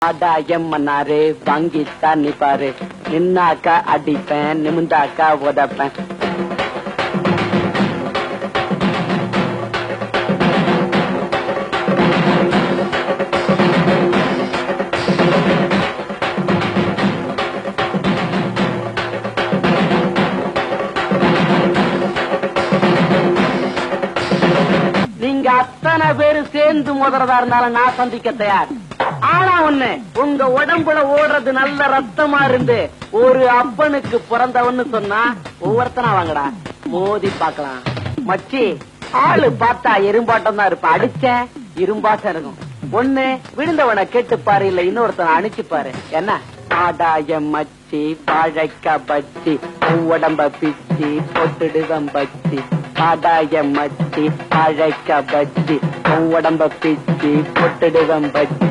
ஆடா எம்மனாரு வாங்கித்தான் நிப்பாரு, நின்னாக்கா அடிப்பேன், நிமிந்தாக்கா உதப்பேன். நீங்க அத்தனை பேரு சேர்ந்து முதறதா இருந்தாலும் நான் சந்திக்க தயார். ஆனா ஒண்ணு, உங்க உடம்புல ஓடுறது நல்ல ரத்தமா இருந்து ஒரு அப்பனுக்கு பிறந்தவன்னு சொன்னா ஒவ்வொருத்தனா வாங்கடா, மோதி பாக்கலாம். மச்சி, ஆளு பார்த்தா எறும்பாட்டம் தான் இருப்ப, அடிச்ச இரும்பாட்டம் இருக்கும். ஒண்ணு விழுந்தவனை கேட்டுப்பாரு, இல்ல இன்னொருத்தனை அனுப்பிச்சுப்பாரு. என்ன ஆடாய மச்சி, வாழைக்கா பச்சி, உடம்ப பிச்சி போட்டுடுவம் பச்சி. ஆடாய மச்சி, வாழைக்கா பச்சி, உடம்ப பிச்சி போட்டுடுவம் பச்சி.